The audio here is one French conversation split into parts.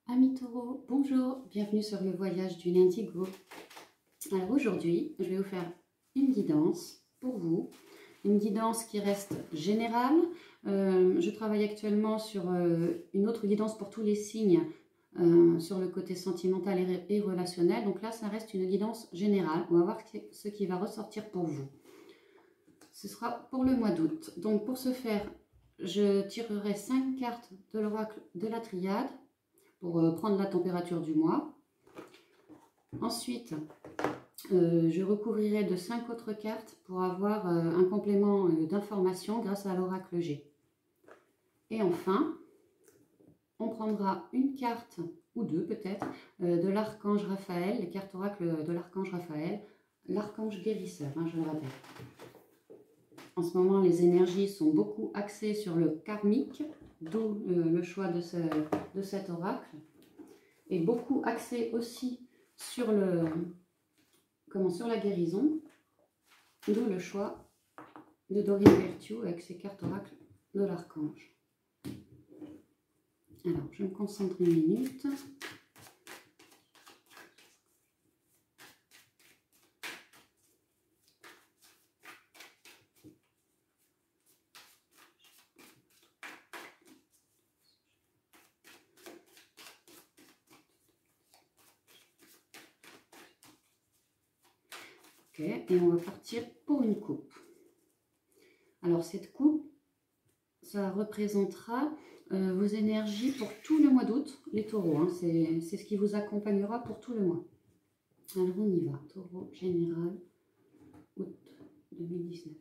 Amis taureaux, bonjour, bienvenue sur le voyage du l'indigo. Alors aujourd'hui, je vais vous faire une guidance pour vous, une guidance qui reste générale. Je travaille actuellement sur une autre guidance pour tous les signes sur le côté sentimental et relationnel. Donc là, ça reste une guidance générale. On va voir ce qui va ressortir pour vous. Ce sera pour le mois d'août. Donc pour ce faire, je tirerai 5 cartes de l'oracle de la triade pour prendre la température du mois. Ensuite, je recouvrirai de 5 autres cartes pour avoir un complément d'information grâce à l'oracle G. Et enfin, on prendra une carte ou deux peut-être de l'archange Raphaël, les cartes oracles de l'archange Raphaël, l'archange guérisseur, hein, je le rappelle. En ce moment, les énergies sont beaucoup axées sur le karmique, d'où le choix de cet oracle. Et beaucoup axé aussi sur la guérison, d'où le choix de Dorine Virtue avec ses cartes oracles de l'archange. Alors, je me concentre une minute. Ok, et on va partir pour une coupe. Alors, cette coupe, ça représentera vos énergies pour tout le mois d'août, les taureaux. Hein, c'est ce qui vous accompagnera pour tout le mois. Alors, on y va. Taureau général, août 2019.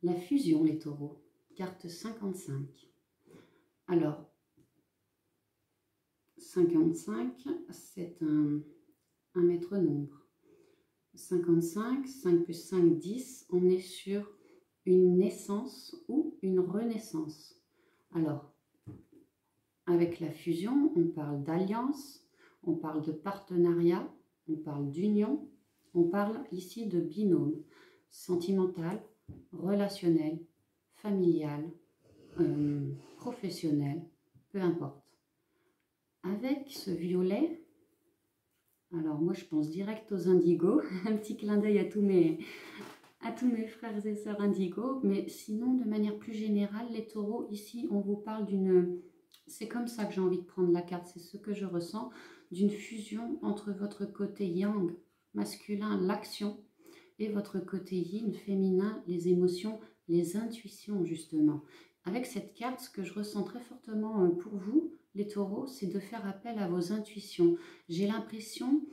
La fusion, les taureaux. Carte 55. Alors, 55, c'est un maître nombre. 55, 5 plus 5, 10, on est sur une naissance ou une renaissance. Alors, avec la fusion, on parle d'alliance, on parle de partenariat, on parle d'union, on parle ici de binôme, sentimental, relationnel, familial, professionnel, peu importe. Avec ce violet, alors moi je pense direct aux indigos, un petit clin d'œil à tous mes frères et sœurs indigos, mais sinon de manière plus générale, les taureaux, ici on vous parle d'une, c'est comme ça que j'ai envie de prendre la carte, c'est ce que je ressens, d'une fusion entre votre côté yang, masculin, l'action, et votre côté yin, féminin, les émotions, les intuitions justement. Avec cette carte, ce que je ressens très fortement pour vous, les taureaux, c'est de faire appel à vos intuitions. J'ai l'impression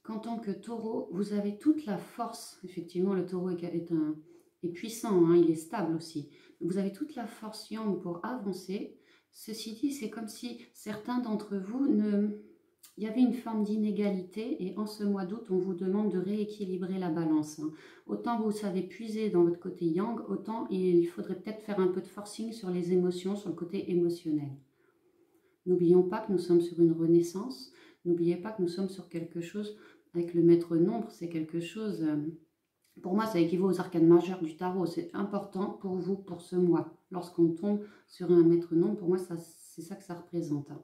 qu'en tant que taureau, vous avez toute la force. Effectivement, le taureau est puissant, hein, il est stable aussi. Vous avez toute la force yang pour avancer. Ceci dit, c'est comme si certains d'entre vous il y avait une forme d'inégalité et en ce mois d'août, on vous demande de rééquilibrer la balance. Hein. Autant vous savez puiser dans votre côté yang, autant il faudrait peut-être faire un peu de forcing sur les émotions, sur le côté émotionnel. N'oublions pas que nous sommes sur une renaissance. N'oubliez pas que nous sommes sur quelque chose, avec le maître nombre, c'est quelque chose, pour moi ça équivaut aux arcanes majeures du tarot. C'est important pour vous, pour ce mois. Lorsqu'on tombe sur un maître nombre, pour moi c'est ça que ça représente. Hein.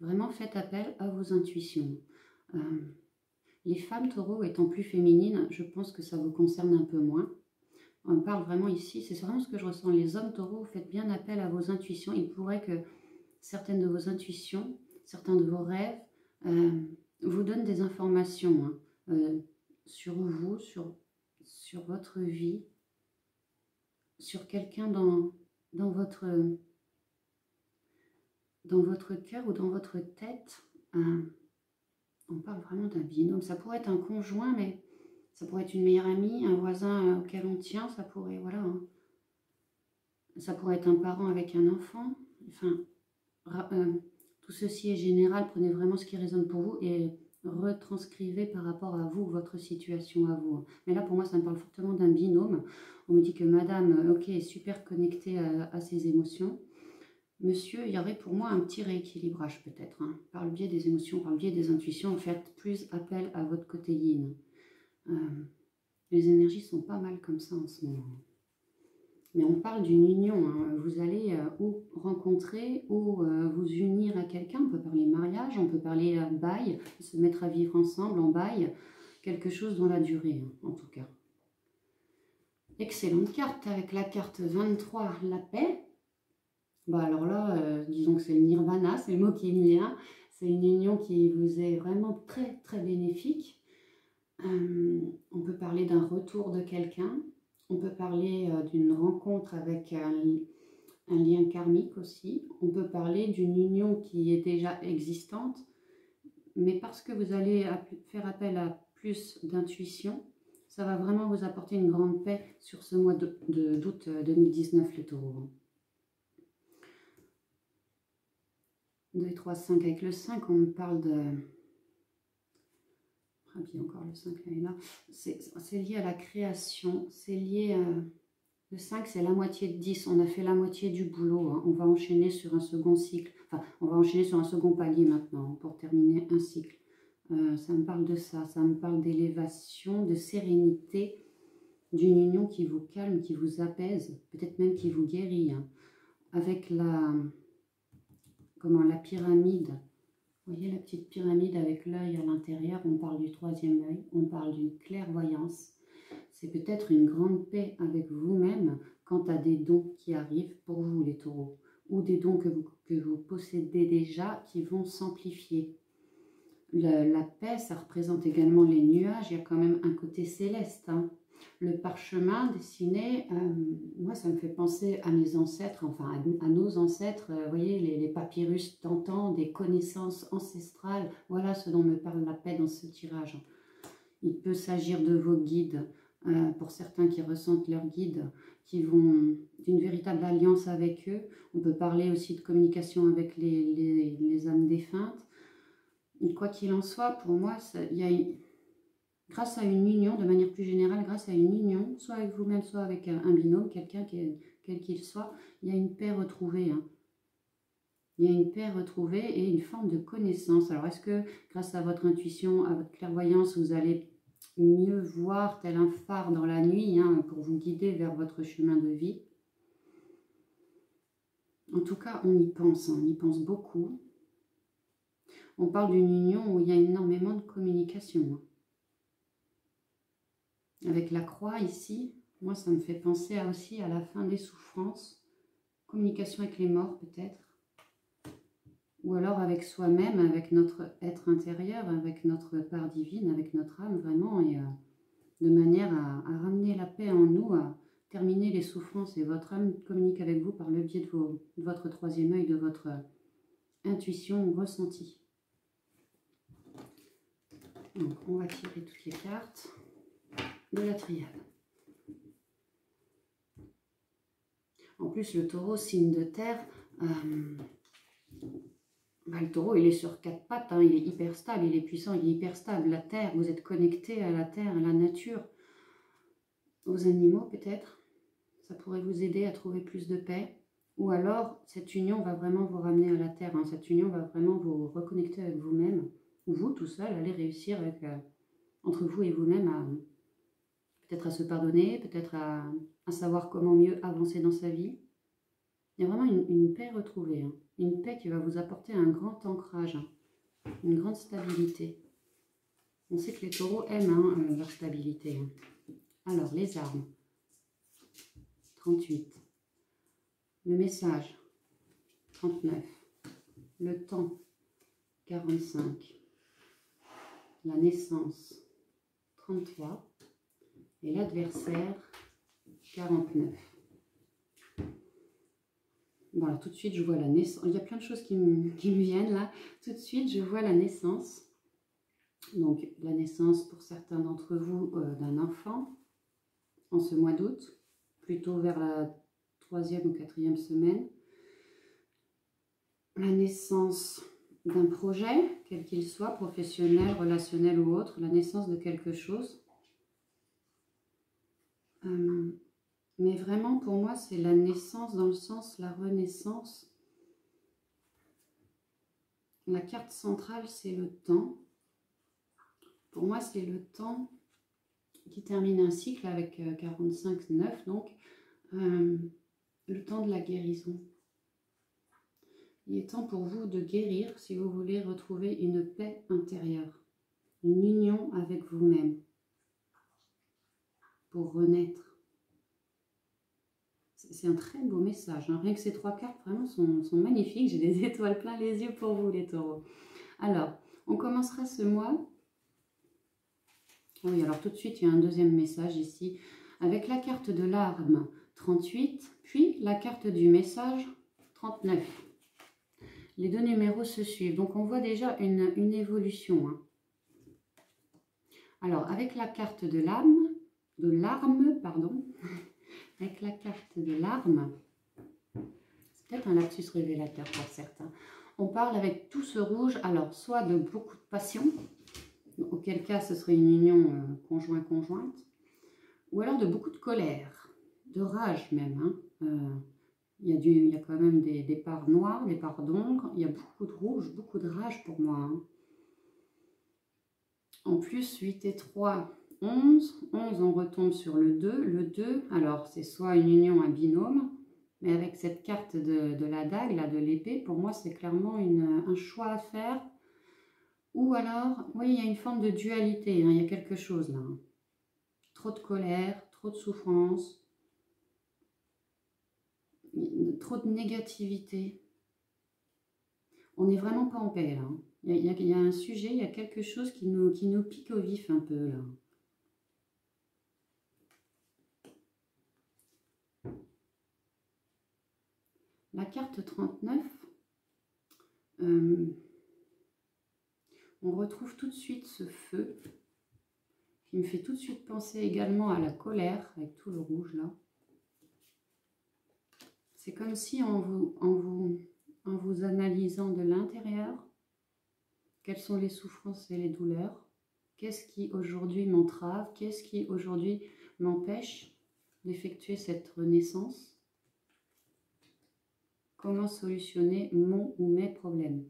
Vraiment faites appel à vos intuitions. Les femmes taureaux étant plus féminines, je pense que ça vous concerne un peu moins. On parle vraiment ici, c'est vraiment ce que je ressens. Les hommes taureaux, faites bien appel à vos intuitions. Il pourrait que certaines de vos intuitions, certains de vos rêves, vous donnent des informations hein, sur vous, sur votre vie, sur quelqu'un dans votre cœur ou dans votre tête. On parle vraiment d'un binôme. Ça pourrait être un conjoint, mais ça pourrait être une meilleure amie, un voisin auquel on tient. Ça pourrait, voilà. Hein. Ça pourrait être un parent avec un enfant. Enfin, tout ceci est général. Prenez vraiment ce qui résonne pour vous et retranscrivez par rapport à vous, votre situation à vous. Mais là, pour moi, ça me parle fortement d'un binôme. On me dit que madame, ok, est super connectée à ses émotions. Monsieur, il y aurait pour moi un petit rééquilibrage peut-être, hein, par le biais des émotions, par le biais des intuitions, faites plus appel à votre côté yin. Les énergies sont pas mal comme ça en ce moment. Mais on parle d'une union, hein. Vous allez ou rencontrer ou vous unir à quelqu'un. On peut parler mariage, on peut parler bail, se mettre à vivre ensemble en bail. Quelque chose dans la durée, hein, en tout cas. Excellente carte avec la carte 23, la paix. Bah alors là, disons que c'est le nirvana, c'est le mot qui me vient. C'est une union qui vous est vraiment très très bénéfique. On peut parler d'un retour de quelqu'un. On peut parler d'une rencontre avec un lien karmique aussi. On peut parler d'une union qui est déjà existante. Mais parce que vous allez faire appel à plus d'intuition, ça va vraiment vous apporter une grande paix sur ce mois d'août 2019, les taureaux. 2, 3, 5. Avec le 5, on me parle de... Ah bien, encore le 5 là et là. C'est lié à la création, c'est lié à... Le 5, c'est la moitié de 10. On a fait la moitié du boulot, hein. On va enchaîner sur un second cycle. Enfin, on va enchaîner sur un second palier maintenant pour terminer un cycle. Ça me parle de ça. Ça me parle d'élévation, de sérénité, d'une union qui vous calme, qui vous apaise, peut-être même qui vous guérit, hein. Avec la pyramide. Vous voyez la petite pyramide avec l'œil à l'intérieur. On parle du troisième œil. On parle d'une clairvoyance. C'est peut-être une grande paix avec vous-même quant à des dons qui arrivent pour vous, les taureaux, ou des dons que vous possédez déjà qui vont s'amplifier. La paix, ça représente également les nuages. Il y a quand même un côté céleste, hein. Le parchemin dessiné, moi, ça me fait penser à mes ancêtres, enfin à nos ancêtres. Vous voyez, les papyrus d'antan, des connaissances ancestrales. Voilà ce dont me parle la paix dans ce tirage. Il peut s'agir de vos guides, pour certains qui ressentent leurs guides, qui vont d'une véritable alliance avec eux. On peut parler aussi de communication avec les âmes défuntes. Et quoi qu'il en soit, pour moi, grâce à une union, de manière plus générale, grâce à une union, soit avec vous-même, soit avec un binôme, quelqu'un quel qu'il soit, il y a une paix retrouvée, hein. Il y a une paix retrouvée et une forme de connaissance. Alors, est-ce que grâce à votre intuition, à votre clairvoyance, vous allez mieux voir tel un phare dans la nuit, hein, pour vous guider vers votre chemin de vie? En tout cas, on y pense, hein, on y pense beaucoup. On parle d'une union où il y a énormément de communication, hein. Avec la croix ici, moi ça me fait penser aussi à la fin des souffrances, communication avec les morts peut-être, ou alors avec soi-même, avec notre être intérieur, avec notre part divine, avec notre âme vraiment, et de manière à ramener la paix en nous, à terminer les souffrances. Et votre âme communique avec vous par le biais de votre troisième œil, de votre intuition ressentie. Donc on va tirer toutes les cartes de la triade. En plus, le taureau, signe de terre, le taureau, il est sur 4 pattes, hein, il est hyper stable, il est puissant, il est hyper stable. La terre, vous êtes connecté à la terre, à la nature, aux animaux peut-être. Ça pourrait vous aider à trouver plus de paix. Ou alors, cette union va vraiment vous ramener à la terre, hein. Cette union va vraiment vous reconnecter avec vous-même. Ou vous, tout seul, allez réussir avec, entre vous et vous-même peut-être à se pardonner, peut-être à savoir comment mieux avancer dans sa vie. Il y a vraiment une paix retrouvée, hein. Une paix qui va vous apporter un grand ancrage, hein, une grande stabilité. On sait que les taureaux aiment, hein, leur stabilité, hein. Alors, les armes, 38. Le message, 39. Le temps, 45. La naissance, 33. Et l'adversaire, 49. Voilà, tout de suite, je vois la naissance. Il y a plein de choses qui me viennent là. Tout de suite, je vois la naissance. Donc, la naissance pour certains d'entre vous d'un enfant en ce mois d'août, plutôt vers la 3e ou 4e semaine. La naissance d'un projet, quel qu'il soit, professionnel, relationnel ou autre. La naissance de quelque chose. Mais vraiment, pour moi, c'est la naissance dans le sens, la renaissance. La carte centrale, c'est le temps. Pour moi, c'est le temps qui termine un cycle avec 45-9, donc le temps de la guérison. Il est temps pour vous de guérir si vous voulez retrouver une paix intérieure, une union avec vous-même, pour renaître. C'est un très beau message, hein. Rien que ces 3 cartes vraiment sont magnifiques. J'ai des étoiles plein les yeux pour vous les taureaux. Alors, on commencera ce mois. Oui, alors tout de suite, il y a un deuxième message ici, avec la carte de l'arme 38, puis la carte du message 39. Les 2 numéros se suivent, donc on voit déjà une évolution, hein. Alors, avec la carte de l'arme, pardon, avec la carte de l'arme, c'est peut-être un lapsus révélateur pour certains, on parle avec tout ce rouge, alors soit de beaucoup de passion, auquel cas ce serait une union conjointe, ou alors de beaucoup de colère, de rage même, hein. Il y a quand même des parts noires, des parts d'ombre, il y a beaucoup de rouge, beaucoup de rage pour moi, hein. En plus, 8 et 3, 11. 11, on retombe sur le 2. Le 2, alors c'est soit une union, un binôme, mais avec cette carte de la dague, là, de l'épée, pour moi, c'est clairement un choix à faire. Ou alors, oui, il y a une forme de dualité, hein, il y a quelque chose là, hein. Trop de colère, trop de souffrance, trop de négativité. On n'est vraiment pas en paix là, hein. Il y a un sujet, il y a quelque chose qui nous pique au vif un peu là. La carte 39, on retrouve tout de suite ce feu qui me fait tout de suite penser également à la colère avec tout le rouge là. C'est comme si en vous analysant de l'intérieur, quelles sont les souffrances et les douleurs, qu'est-ce qui aujourd'hui m'entrave, qu'est-ce qui aujourd'hui m'empêche d'effectuer cette renaissance, comment solutionner mon ou mes problèmes.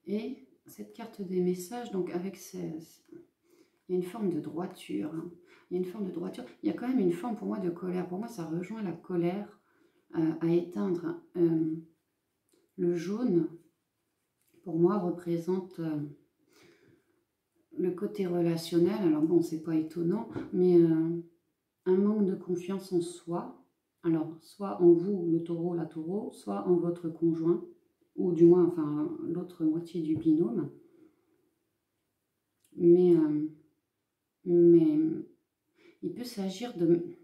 Et cette carte des messages, donc avec il y a une forme de droiture, hein. Il y a une forme de droiture, il y a quand même une forme pour moi de colère. Pour moi, ça rejoint la colère à éteindre. Le jaune, pour moi, représente le côté relationnel. Alors bon, c'est pas étonnant, mais un manque de confiance en soi. Alors, soit en vous, le taureau, la taureau, soit en votre conjoint, ou du moins, enfin, l'autre moitié du binôme. Mais il peut s'agir de...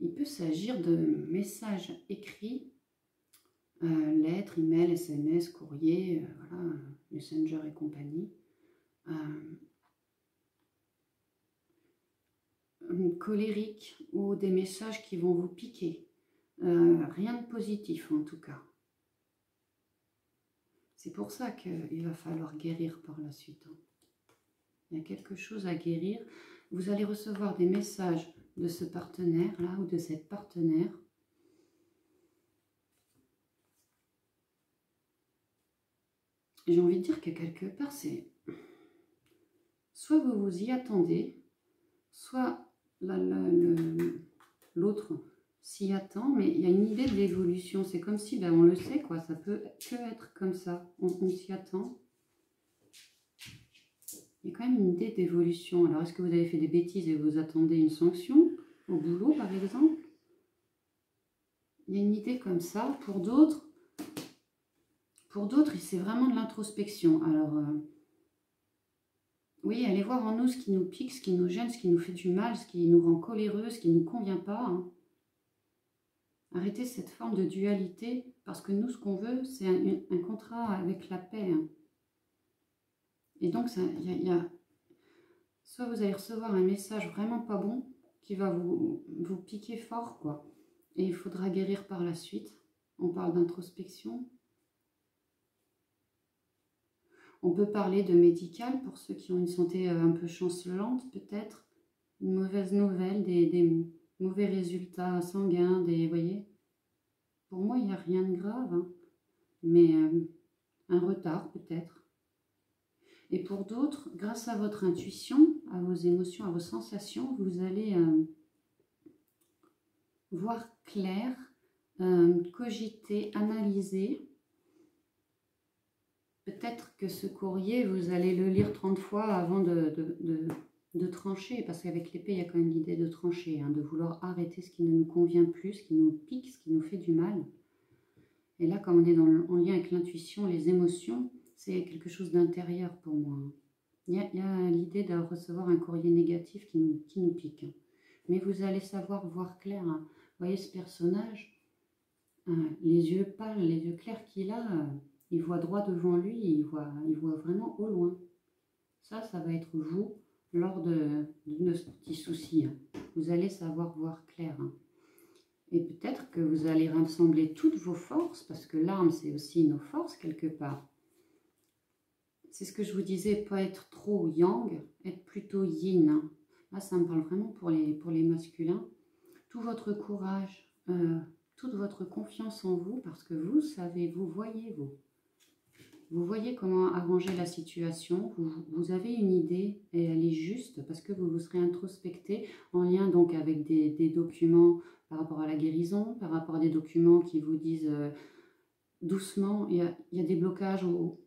Il peut s'agir de messages écrits, lettres, emails, SMS, courrier, voilà, Messenger et compagnie. Colériques ou des messages qui vont vous piquer. Rien de positif en tout cas. C'est pour ça qu'il va falloir guérir par la suite, hein. Il y a quelque chose à guérir. Vous allez recevoir des messages de ce partenaire-là ou de cette partenaire. J'ai envie de dire que quelque part, c'est... Soit vous vous y attendez, soit l'autre s'y attend, mais il y a une idée de l'évolution. C'est comme si, ben, on le sait, quoi, ça peut que être comme ça. On s'y attend. Il y a quand même une idée d'évolution. Alors, est-ce que vous avez fait des bêtises et vous attendez une sanction au boulot, par exemple? Il y a une idée comme ça. Pour d'autres, c'est vraiment de l'introspection. Alors, oui, allez voir en nous ce qui nous pique, ce qui nous gêne, ce qui nous fait du mal, ce qui nous rend coléreux, ce qui ne nous convient pas, hein. Arrêtez cette forme de dualité, parce que nous, ce qu'on veut, c'est un contrat avec la paix, hein. Et donc, soit vous allez recevoir un message vraiment pas bon, qui va vous piquer fort, quoi. Et il faudra guérir par la suite. On parle d'introspection. On peut parler de médical, pour ceux qui ont une santé un peu chancelante, peut-être. Une mauvaise nouvelle, des mauvais résultats sanguins, vous voyez. Pour moi, il n'y a rien de grave, hein, mais un retard peut-être. Et pour d'autres, grâce à votre intuition, à vos émotions, à vos sensations, vous allez voir clair, cogiter, analyser. Peut-être que ce courrier, vous allez le lire 30 fois avant de trancher, parce qu'avec l'épée, il y a quand même l'idée de trancher, hein, de vouloir arrêter ce qui ne nous convient plus, ce qui nous pique, ce qui nous fait du mal. Et là, quand on est en lien avec l'intuition, les émotions, c'est quelque chose d'intérieur pour moi. Il y a l'idée de recevoir un courrier négatif qui nous pique. Mais vous allez savoir voir clair. Hein. Vous voyez ce personnage, les yeux pâles, les yeux clairs qu'il a, il voit droit devant lui, il voit vraiment au loin. Ça va être vous lors de nos petits soucis. Hein. Vous allez savoir voir clair. Hein. Et peut-être que vous allez rassembler toutes vos forces, parce que l'arme, c'est aussi nos forces quelque part. C'est ce que je vous disais, pas être trop yang, être plutôt yin. Hein. Là, ça me parle vraiment pour les masculins. Tout votre courage, toute votre confiance en vous, parce que vous savez, vous voyez, vous voyez comment arranger la situation, vous avez une idée et elle est juste parce que vous vous serez introspecté en lien donc avec des documents par rapport à la guérison, par rapport à des documents qui vous disent doucement, il y a des blocages où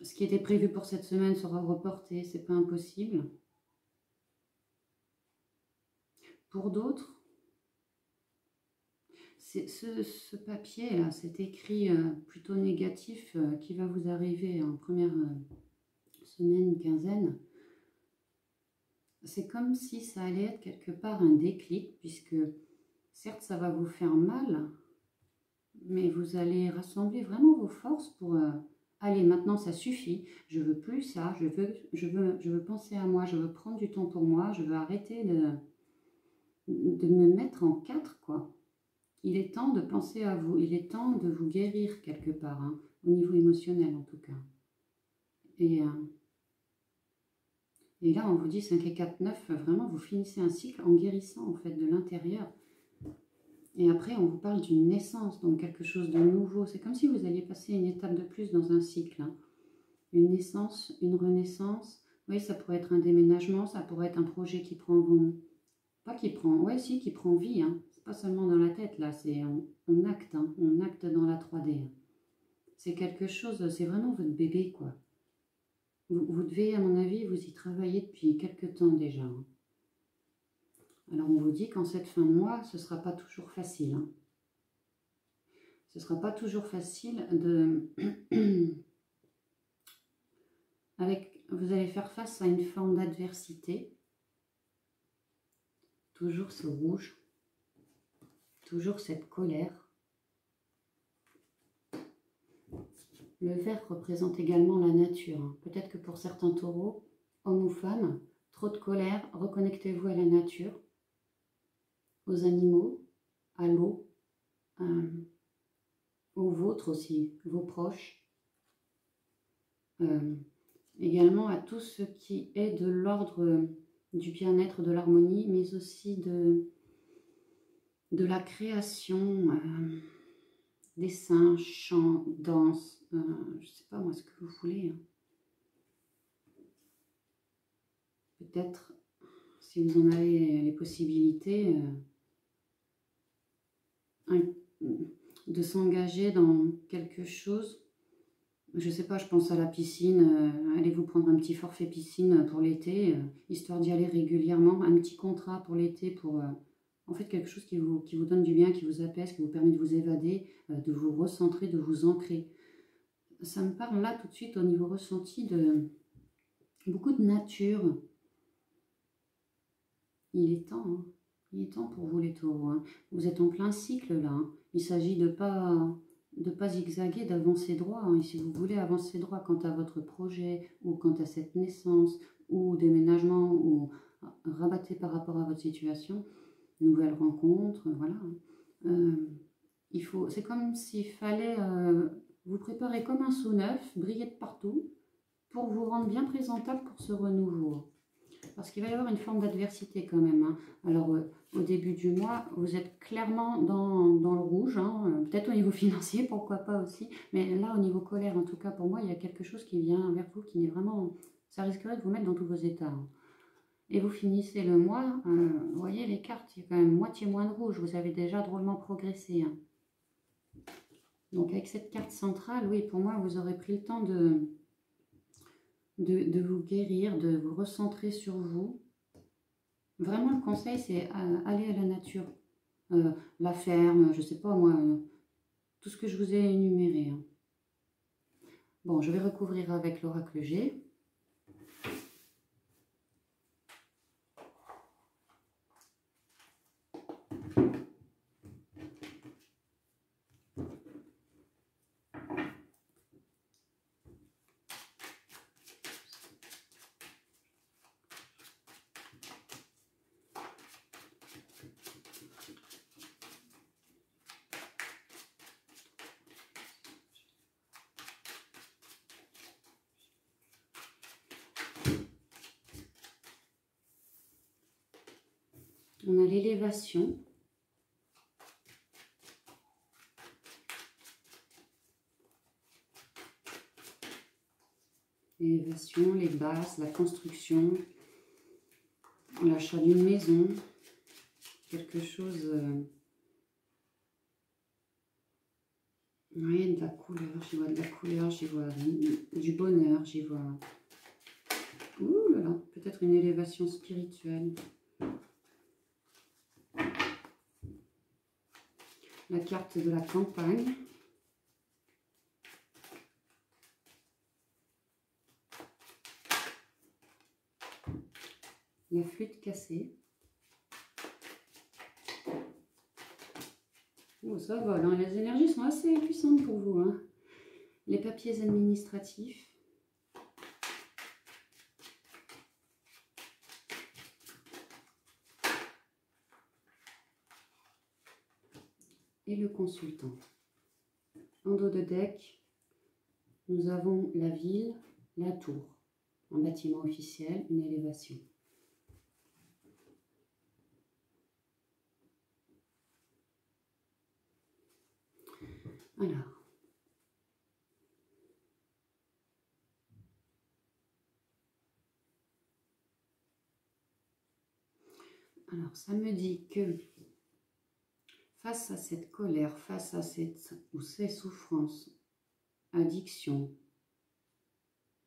ce qui était prévu pour cette semaine sera reporté, c'est pas impossible. Pour d'autres, ce papier-là, cet écrit plutôt négatif qui va vous arriver en première semaine, quinzaine, c'est comme si ça allait être quelque part un déclic, puisque certes ça va vous faire mal, mais vous allez rassembler vraiment vos forces pour allez, maintenant ça suffit, je veux plus ça, je veux penser à moi, je veux prendre du temps pour moi, je veux arrêter de me mettre en quatre, quoi. Il est temps de penser à vous, il est temps de vous guérir quelque part, hein, au niveau émotionnel en tout cas. Et là, on vous dit 5 et 4, 9, vraiment, vous finissez un cycle en guérissant, en fait, de l'intérieur. Et après, on vous parle d'une naissance, donc quelque chose de nouveau. C'est comme si vous alliez passer une étape de plus dans un cycle. Hein. Une naissance, une renaissance. Oui, ça pourrait être un déménagement, ça pourrait être un projet qui prend... Pas qui prend... Ouais, si, qui prend vie. Hein. C'est pas seulement dans la tête, là. C'est on acte, hein. On acte dans la 3D. Hein. C'est quelque chose... C'est vraiment votre bébé, quoi. Vous devez, à mon avis, vous y travailler depuis quelques temps déjà. Hein. Alors, on vous dit qu'en cette fin de mois, ce ne sera pas toujours facile. Hein. Ce ne sera pas toujours facile de... vous allez faire face à une forme d'adversité. Toujours ce rouge. Toujours cette colère. Le vert représente également la nature. Hein. Peut-être que pour certains taureaux, hommes ou femmes, trop de colère, reconnectez-vous à la nature, aux animaux, à l'eau, aux vôtres aussi, vos proches. Également à tout ce qui est de l'ordre du bien-être, de l'harmonie, mais aussi de la création, dessin, chant, danse, je ne sais pas moi ce que vous voulez. Hein. Peut-être, si vous en avez les possibilités, de s'engager dans quelque chose. Je sais pas, je pense à la piscine, allez vous prendre un petit forfait piscine pour l'été, histoire d'y aller régulièrement, un petit contrat pour l'été, pour en fait quelque chose qui vous donne du bien, qui vous apaise, qui vous permet de vous évader, de vous recentrer, de vous ancrer. Ça me parle là tout de suite au niveau ressenti de beaucoup de nature. Il est temps, hein. Il est temps pour vous les taureaux. Hein. Vous êtes en plein cycle là. Hein. Il s'agit de pas zigzaguer, d'avancer droit. Hein. Et si vous voulez avancer droit quant à votre projet, ou quant à cette naissance, ou déménagement, ou rabattez par rapport à votre situation, nouvelle rencontre, voilà. C'est comme s'il fallait vous préparer comme un sou neuf, briller de partout, pour vous rendre bien présentable pour ce renouveau. Parce qu'il va y avoir une forme d'adversité quand même. Hein. Alors, au début du mois, vous êtes clairement dans le rouge. Hein. Peut-être au niveau financier, pourquoi pas aussi. Mais là, au niveau colère, en tout cas pour moi, il y a quelque chose qui vient vers vous qui n'est vraiment... Ça risquerait de vous mettre dans tous vos états. Hein. Et vous finissez le mois, vous voyez les cartes, il y a quand même moitié moins de rouge. Vous avez déjà drôlement progressé. Hein. Donc avec cette carte centrale, oui, pour moi, vous aurez pris le temps de vous guérir, de vous recentrer sur vous. Vraiment, le conseil, c'est aller à la nature. La ferme, je sais pas moi, tout ce que je vous ai énuméré. Hein. Bon, je vais recouvrir avec l'oracle G. On a l'élévation. L'élévation, les bases, la construction, l'achat d'une maison, quelque chose... Oui, de la couleur, j'y vois de la couleur, j'y vois du bonheur, j'y vois... Ouh là là, peut-être une élévation spirituelle. La carte de la campagne. La flûte cassée. Oh, ça vole, hein. Les énergies sont assez puissantes pour vous. Hein. Les papiers administratifs. Et le consultant. En dos de deck, nous avons la ville, la tour. Un bâtiment officiel, une élévation. Alors, ça me dit que face à cette colère, face à cette ou ces souffrances, addiction,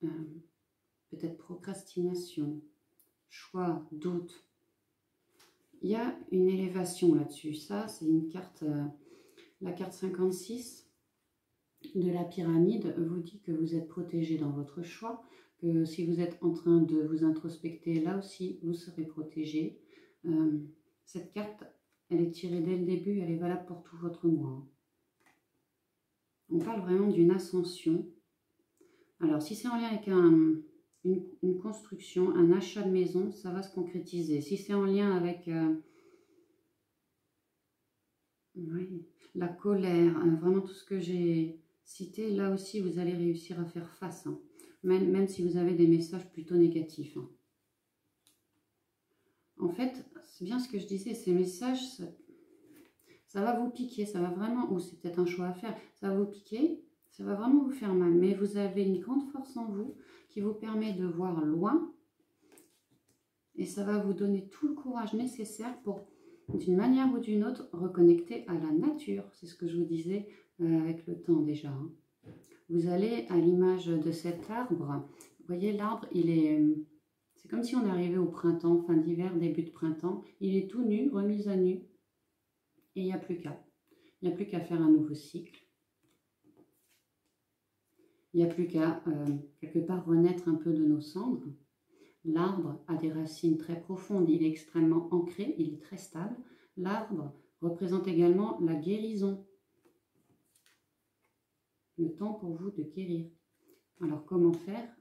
peut-être procrastination, choix, doute, il y a une élévation là-dessus. Ça, c'est une carte, la carte 56 de la pyramide vous dit que vous êtes protégé dans votre choix, que si vous êtes en train de vous introspecter, là aussi, vous serez protégé. Cette carte, elle est tirée dès le début, elle est valable pour tout votre mois. On parle vraiment d'une ascension. Alors, si c'est en lien avec une construction, un achat de maison, ça va se concrétiser. Si c'est en lien avec oui, la colère, vraiment tout ce que j'ai cité, là aussi, vous allez réussir à faire face. Hein. Même si vous avez des messages plutôt négatifs. Hein. En fait, c'est bien ce que je disais, ces messages, ça va vous piquer, ça va vraiment, ou c'est peut-être un choix à faire, ça va vous piquer, ça va vraiment vous faire mal. Mais vous avez une grande force en vous qui vous permet de voir loin et ça va vous donner tout le courage nécessaire pour, d'une manière ou d'une autre, reconnecter à la nature. C'est ce que je vous disais avec le temps déjà. Hein. Vous allez à l'image de cet arbre. Vous voyez, l'arbre, il est... C'est comme si on arrivait au printemps, fin d'hiver, début de printemps. Il est tout nu, remis à nu. Et il n'y a plus qu'à. Il n'y a plus qu'à faire un nouveau cycle. Il n'y a plus qu'à, quelque part, renaître un peu de nos cendres. L'arbre a des racines très profondes. Il est extrêmement ancré, il est très stable. L'arbre représente également la guérison. Le temps pour vous de guérir. Alors, comment faire?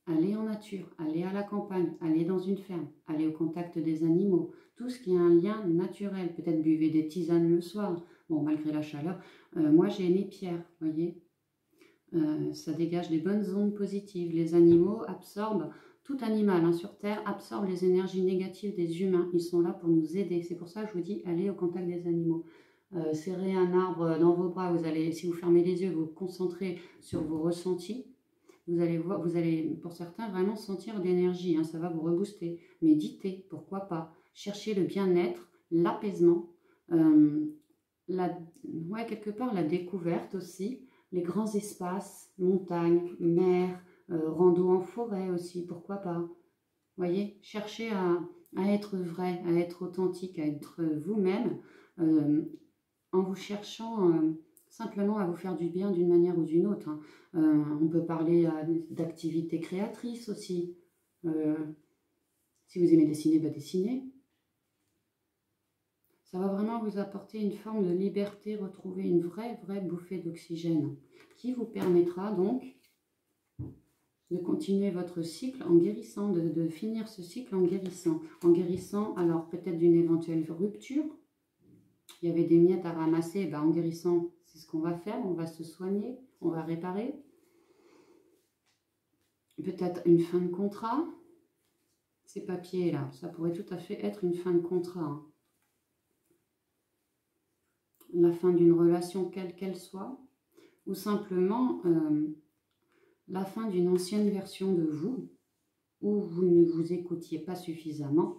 Aller en nature, aller à la campagne, aller dans une ferme, aller au contact des animaux, tout ce qui a un lien naturel. Peut-être buvez des tisanes le soir, bon, malgré la chaleur. Moi, j'ai aimé pierre, voyez. Ça dégage des bonnes ondes positives. Les animaux absorbent Tout animal hein, sur Terre absorbe les énergies négatives des humains. Ils sont là pour nous aider. C'est pour ça que je vous dis, allez au contact des animaux. Serrez un arbre dans vos bras. Vous allez, si vous fermez les yeux, vous vous concentrez sur vos ressentis. Vous allez voir, vous allez, pour certains, vraiment sentir d'énergie. Hein, ça va vous rebooster. Méditez, pourquoi pas. Cherchez le bien-être, l'apaisement. Ouais, quelque part, la découverte aussi. Les grands espaces, montagnes, mer, rando en forêt aussi, pourquoi pas. Voyez, cherchez à être vrai, à être authentique, à être vous-même, en vous cherchant simplement à vous faire du bien d'une manière ou d'une autre. Hein. On peut parler d'activités créatrices aussi. Si vous aimez dessiner, bah dessinez. Ça va vraiment vous apporter une forme de liberté, retrouver une vraie bouffée d'oxygène qui vous permettra donc de continuer votre cycle en guérissant, de finir ce cycle en guérissant alors peut-être d'une éventuelle rupture. Il y avait des miettes à ramasser, ben en guérissant, c'est ce qu'on va faire, on va se soigner, on va réparer. Peut-être une fin de contrat, ces papiers-là, ça pourrait tout à fait être une fin de contrat. Hein. La fin d'une relation quelle qu'elle soit, ou simplement la fin d'une ancienne version de vous, où vous ne vous écoutiez pas suffisamment.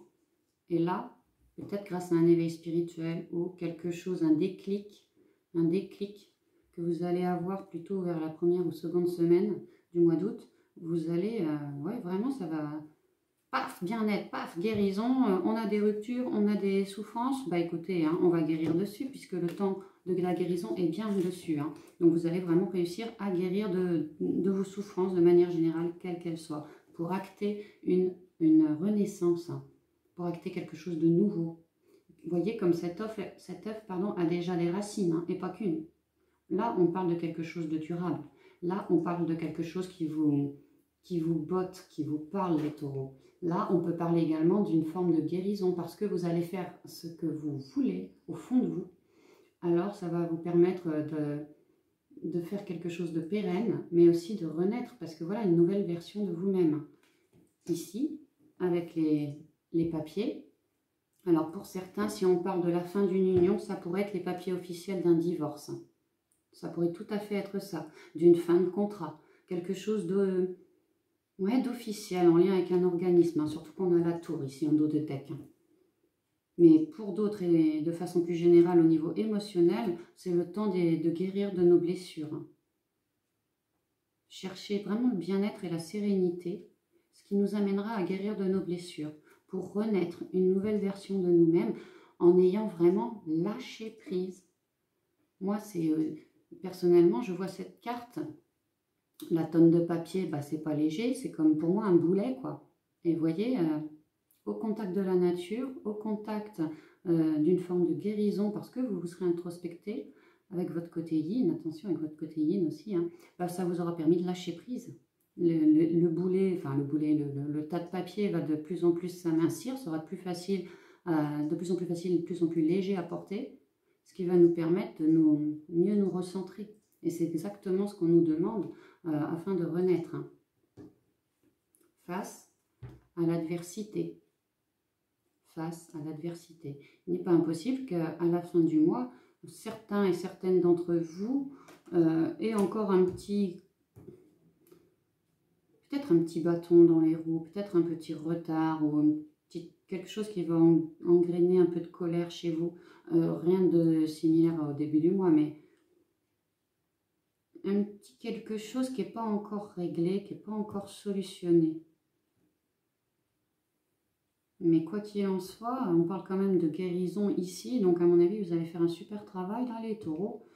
Et là, peut-être grâce à un éveil spirituel ou quelque chose, un déclic que vous allez avoir plutôt vers la première ou seconde semaine du mois d'août, vous allez, ouais, vraiment, ça va, paf, bien-être, paf, guérison, on a des ruptures, on a des souffrances, bah écoutez, hein, on va guérir dessus, puisque le temps de la guérison est bien dessus. Hein. Donc vous allez vraiment réussir à guérir de vos souffrances de manière générale, quelle qu'elle soit, pour acter une renaissance, hein, pour acter quelque chose de nouveau. Vous voyez comme cet œuf a déjà des racines, hein, et pas qu'une. Là, on parle de quelque chose de durable. Là, on parle de quelque chose qui vous botte, qui vous parle, les taureaux. Là, on peut parler également d'une forme de guérison parce que vous allez faire ce que vous voulez au fond de vous. Alors, ça va vous permettre de faire quelque chose de pérenne, mais aussi de renaître parce que voilà, une nouvelle version de vous-même. Ici, avec les papiers. Alors, pour certains, si on parle de la fin d'une union, ça pourrait être les papiers officiels d'un divorce. Ça pourrait tout à fait être ça, d'une fin de contrat. Quelque chose de... Ouais, d'officiel, en lien avec un organisme, hein, surtout qu'on a la tour ici en dos de deck. Hein. Mais pour d'autres, et de façon plus générale au niveau émotionnel, c'est le temps de guérir de nos blessures. Hein. Chercher vraiment le bien-être et la sérénité, ce qui nous amènera à guérir de nos blessures, pour renaître une nouvelle version de nous-mêmes en ayant vraiment lâché prise. Moi, c'est personnellement, je vois cette carte. La tonne de papier, bah, c'est pas léger, c'est comme pour moi un boulet, quoi. Et vous voyez, au contact de la nature, au contact d'une forme de guérison, parce que vous vous serez introspecté avec votre côté yin, attention avec votre côté yin aussi, hein, bah, ça vous aura permis de lâcher prise. Le boulet, enfin le tas de papier va de plus en plus s'amincir, sera plus facile, de plus en plus facile, de plus en plus léger à porter, ce qui va nous permettre de mieux nous recentrer. Et c'est exactement ce qu'on nous demande afin de renaître. Hein. Face à l'adversité. Face à l'adversité. Il n'est pas impossible qu'à la fin du mois, certains et certaines d'entre vous aient encore peut-être un petit bâton dans les roues, peut-être un petit retard ou quelque chose qui va engrainer un peu de colère chez vous. Rien de similaire au début du mois, mais un petit quelque chose qui n'est pas encore réglé, qui n'est pas encore solutionné. Mais quoi qu'il en soit, on parle quand même de guérison ici, donc à mon avis, vous allez faire un super travail là, les taureaux.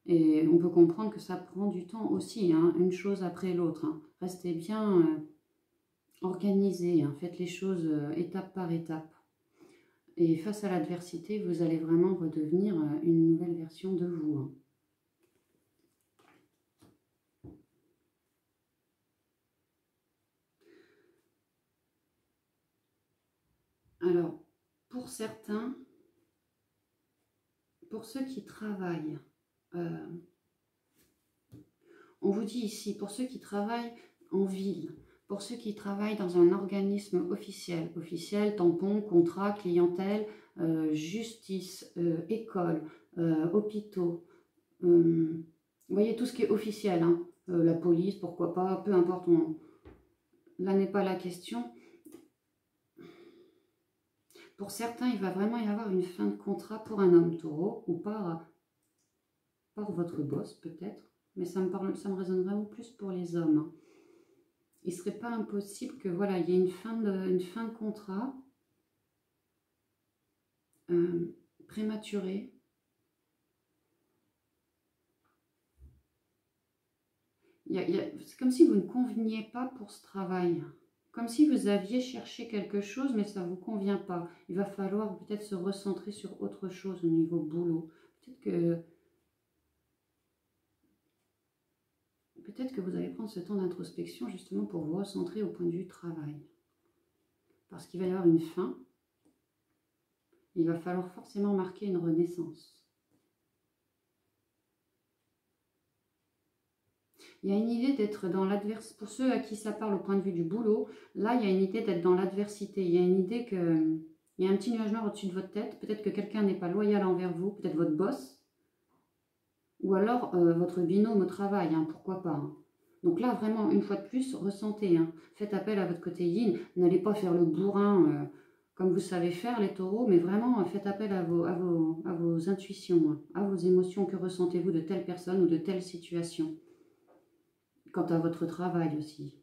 Et on peut comprendre que ça prend du temps aussi, hein, une chose après l'autre. Hein. Restez bien organisés, hein, faites les choses étape par étape. Et face à l'adversité, vous allez vraiment redevenir une nouvelle version de vous. Hein. Alors, pour certains, pour ceux qui travaillent, on vous dit ici, pour ceux qui travaillent en ville, Pour ceux qui travaillent dans un organisme officiel, tampon, contrat, clientèle, justice, école, hôpitaux, vous voyez tout ce qui est officiel, hein, la police, pourquoi pas, peu importe, là n'est pas la question. Pour certains, il va vraiment y avoir une fin de contrat pour un homme taureau, ou par votre boss peut-être, mais ça me résonne vraiment plus pour les hommes, hein. Il ne serait pas impossible que voilà, il y ait une fin de contrat prématurée. C'est comme si vous ne conveniez pas pour ce travail. Comme si vous aviez cherché quelque chose, mais ça ne vous convient pas. Il va falloir peut-être se recentrer sur autre chose au niveau boulot. Peut-être que vous allez prendre ce temps d'introspection justement pour vous recentrer au point de vue travail. Parce qu'il va y avoir une fin. Il va falloir forcément marquer une renaissance. Il y a une idée d'être dans l'adversité. Pour ceux à qui ça parle au point de vue du boulot, là, il y a une idée d'être dans l'adversité. Il y a une idée que... Il y a un petit nuage noir au-dessus de votre tête. Peut-être que quelqu'un n'est pas loyal envers vous. Peut-être votre boss. Ou alors votre binôme au travail. Hein, pourquoi pas, hein. Donc là, vraiment, une fois de plus, ressentez. Hein. Faites appel à votre côté yin. N'allez pas faire le bourrin comme vous savez faire, les taureaux. Mais vraiment, faites appel à vos intuitions. Hein, à vos émotions. Que ressentez-vous de telle personne ou de telle situation? Quant à votre travail aussi.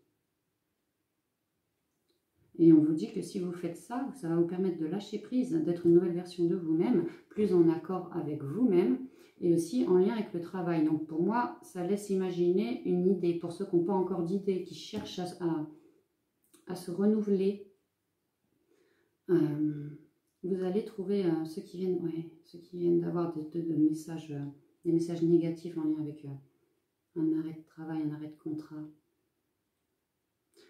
Et on vous dit que si vous faites ça, ça va vous permettre de lâcher prise, d'être une nouvelle version de vous-même, plus en accord avec vous-même, et aussi en lien avec le travail. Donc pour moi, ça laisse imaginer une idée. Pour ceux qui n'ont pas encore d'idée, qui cherchent à se renouveler, vous allez trouver ceux qui viennent d'avoir des messages négatifs en lien avec un arrêt de travail, un arrêt de contrat.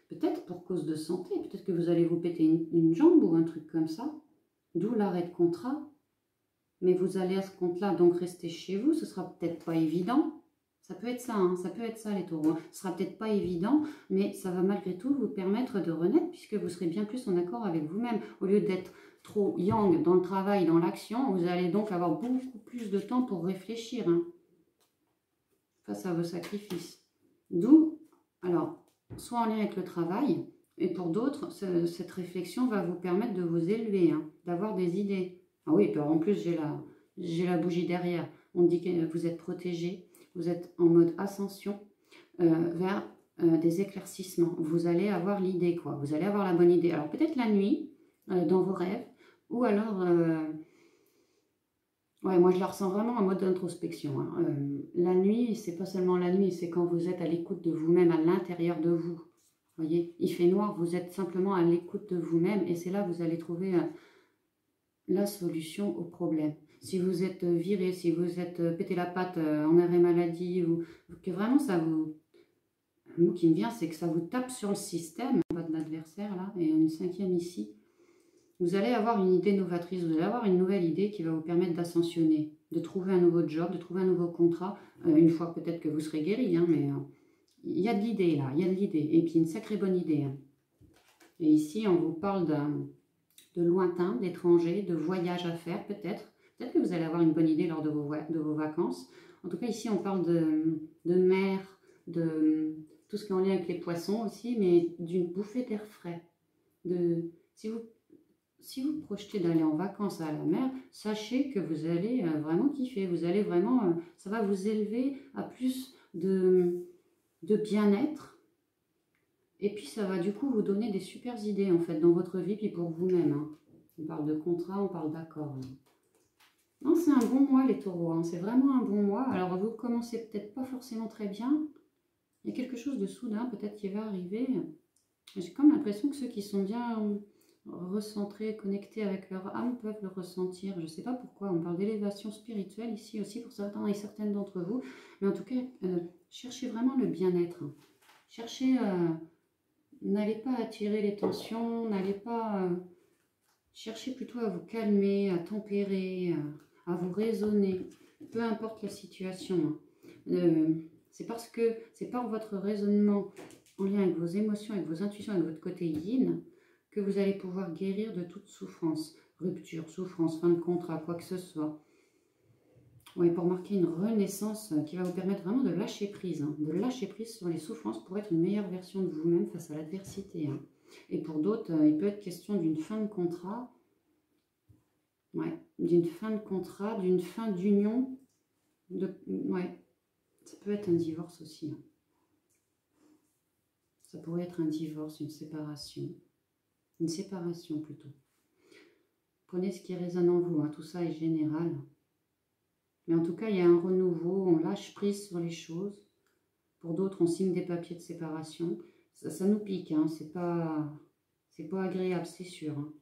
Peut-être pour cause de santé, peut-être que vous allez vous péter une jambe ou un truc comme ça, d'où l'arrêt de contrat. Mais vous allez à ce compte-là donc rester chez vous, ce sera peut-être pas évident. Ça peut être ça, hein, ça peut être ça les taureaux. Hein. Ce sera peut-être pas évident, mais ça va malgré tout vous permettre de renaître puisque vous serez bien plus en accord avec vous-même. Au lieu d'être trop yang dans le travail, dans l'action, vous allez donc avoir beaucoup plus de temps pour réfléchir, hein, face à vos sacrifices. D'où, alors, soit en lien avec le travail, et pour d'autres, cette réflexion va vous permettre de vous élever, hein, d'avoir des idées. Ah oui, puis en plus, j'ai la bougie derrière. On dit que vous êtes protégé, vous êtes en mode ascension vers des éclaircissements. Vous allez avoir l'idée, quoi. Vous allez avoir la bonne idée. Alors peut-être la nuit, dans vos rêves, ou alors... ouais, moi je la ressens vraiment en mode d'introspection. Hein. La nuit, c'est pas seulement la nuit, c'est quand vous êtes à l'écoute de vous-même, à l'intérieur de vous. Vous voyez, il fait noir, vous êtes simplement à l'écoute de vous-même et c'est là que vous allez trouver la solution au problème. Si vous êtes viré, si vous êtes pété la patte en arrêt maladie, ou que vraiment ça vous... Le mot qui me vient, c'est que ça vous tape sur le système, pas de l'adversaire là, et une cinquième ici. Vous allez avoir une idée novatrice, vous allez avoir une nouvelle idée qui va vous permettre d'ascensionner, de trouver un nouveau job, de trouver un nouveau contrat, une fois peut-être que vous serez guéri, hein, mais il y a de l'idée là, il y a de l'idée, et puis une sacrée bonne idée. Hein. Et ici, on vous parle de lointain, d'étranger, de voyage à faire peut-être. Peut-être que vous allez avoir une bonne idée lors de vos vacances. En tout cas, ici, on parle de mer, de tout ce qui est en lien avec les poissons aussi, mais d'une bouffée d'air frais. Si vous projetez d'aller en vacances à la mer, sachez que vous allez vraiment kiffer. Vous allez vraiment, ça va vous élever à plus de bien-être. Et puis ça va du coup vous donner des super idées en fait dans votre vie puis pour vous-même. Hein. On parle de contrat, on parle d'accord. Hein. Non, c'est un bon mois les taureaux. Hein. C'est vraiment un bon mois. Alors vous commencez peut-être pas forcément très bien. Il y a quelque chose de soudain peut-être qui va arriver. J'ai comme l'impression que ceux qui sont bien recentrés, connectés avec leur âme peuvent le ressentir. Je ne sais pas pourquoi, on parle d'élévation spirituelle ici aussi pour certains et certaines d'entre vous. Mais en tout cas, cherchez vraiment le bien-être. Hein. Cherchez, n'allez pas attirer les tensions, n'allez pas... cherchez plutôt à vous calmer, à tempérer, à vous raisonner, peu importe la situation. Hein. C'est parce que c'est par votre raisonnement en lien avec vos émotions, avec vos intuitions, avec votre côté yin, que vous allez pouvoir guérir de toute souffrance, rupture, souffrance, fin de contrat, quoi que ce soit. Oui, pour marquer une renaissance qui va vous permettre vraiment de lâcher prise, de lâcher prise sur les souffrances pour être une meilleure version de vous-même face à l'adversité. Et pour d'autres, il peut être question d'une fin de contrat, ouais, d'une fin de contrat, d'une fin d'union, ouais, ça peut être un divorce aussi. Ça pourrait être un divorce, une séparation plutôt. Prenez ce qui résonne en vous, tout ça est général. Mais en tout cas, il y a un renouveau, on lâche prise sur les choses. Pour d'autres, on signe des papiers de séparation. Ça nous pique, c'est pas agréable, c'est sûr.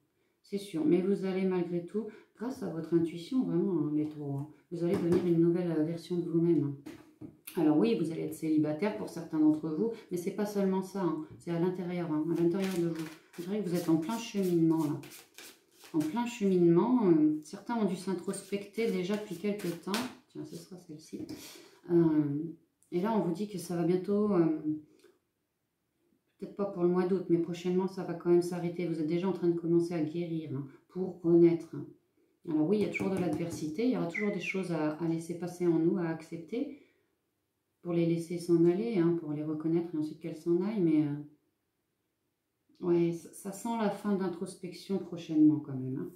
C'est sûr. Mais vous allez malgré tout, grâce à votre intuition, vraiment, les taureaux, vous allez devenir une nouvelle version de vous-même. Alors oui, vous allez être célibataire pour certains d'entre vous, mais c'est pas seulement ça, c'est à l'intérieur de vous. C'est vrai que vous êtes en plein cheminement là. En plein cheminement, certains ont dû s'introspecter déjà depuis quelques temps. Tiens, ce sera celle-ci. Et là, on vous dit que ça va bientôt, peut-être pas pour le mois d'août, mais prochainement, ça va quand même s'arrêter. Vous êtes déjà en train de commencer à guérir pour renaître. Alors oui, il y a toujours de l'adversité, il y aura toujours des choses à laisser passer en nous, à accepter, pour les laisser s'en aller, pour les reconnaître et ensuite qu'elles s'en aillent, mais... ouais, ça sent la fin d'introspection prochainement quand même.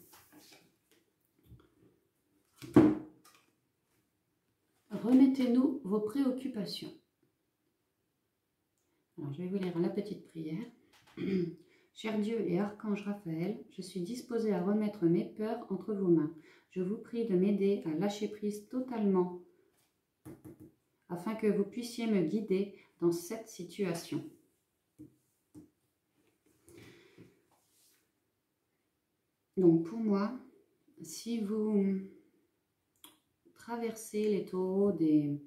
Remettez-nous vos préoccupations. Alors, je vais vous lire la petite prière. Cher Dieu et Archange Raphaël, je suis disposée à remettre mes peurs entre vos mains. Je vous prie de m'aider à lâcher prise totalement afin que vous puissiez me guider dans cette situation. Donc pour moi, si vous traversez les taureaux des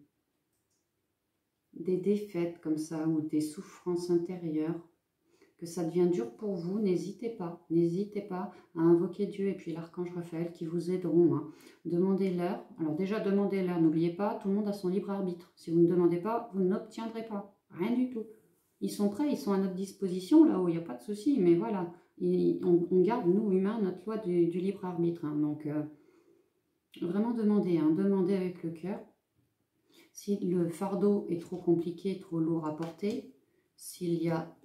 défaites comme ça ou des souffrances intérieures, que ça devient dur pour vous, n'hésitez pas à invoquer Dieu et puis l'archange Raphaël qui vous aideront. Demandez-leur. Alors déjà, demandez-leur. N'oubliez pas, tout le monde a son libre arbitre. Si vous ne demandez pas, vous n'obtiendrez pas. Rien du tout. Ils sont prêts, ils sont à notre disposition, là où il n'y a pas de souci. Mais voilà, on garde, nous, humains, notre loi du libre arbitre. Donc, vraiment demandez. Demandez avec le cœur. Si le fardeau est trop compliqué, trop lourd à porter, s'il y a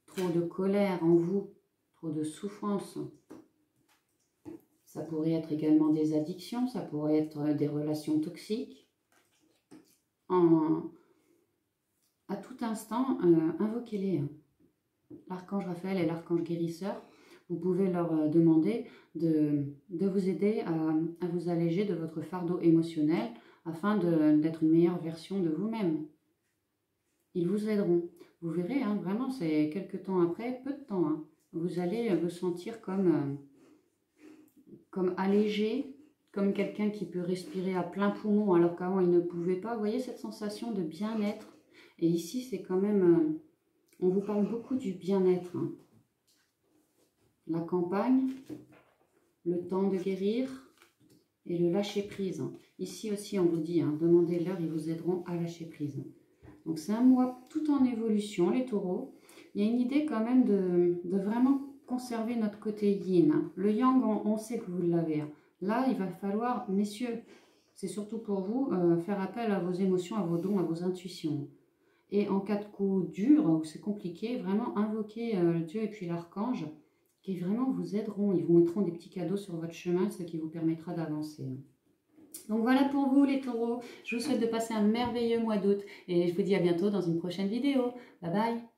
trop de colère en vous, trop de souffrance. Ça pourrait être également des addictions, ça pourrait être des relations toxiques. À tout instant, invoquez-les. L'archange Raphaël et l'archange guérisseur, vous pouvez leur demander de vous aider à vous alléger de votre fardeau émotionnel afin d'être une meilleure version de vous-même. Ils vous aideront. Vous verrez, vraiment, c'est quelques temps après, peu de temps, vous allez vous sentir comme allégé, comme quelqu'un qui peut respirer à plein poumon alors qu'avant il ne pouvait pas. Vous voyez cette sensation de bien-être. Et ici, c'est quand même, on vous parle beaucoup du bien-être. La campagne, le temps de guérir et le lâcher-prise. Ici aussi, on vous dit, demandez-leur, ils vous aideront à lâcher prise. Donc c'est un mois tout en évolution, les taureaux. Il y a une idée quand même de vraiment conserver notre côté yin. Le yang, on sait que vous l'avez. Là, il va falloir, messieurs, c'est surtout pour vous, faire appel à vos émotions, à vos dons, à vos intuitions. Et en cas de coup dur, où c'est compliqué, vraiment invoquer Dieu et puis l'archange, qui vraiment vous aideront. Ils vous mettront des petits cadeaux sur votre chemin, ce qui vous permettra d'avancer. Donc voilà pour vous les taureaux, je vous souhaite de passer un merveilleux mois d'août et je vous dis à bientôt dans une prochaine vidéo. Bye bye.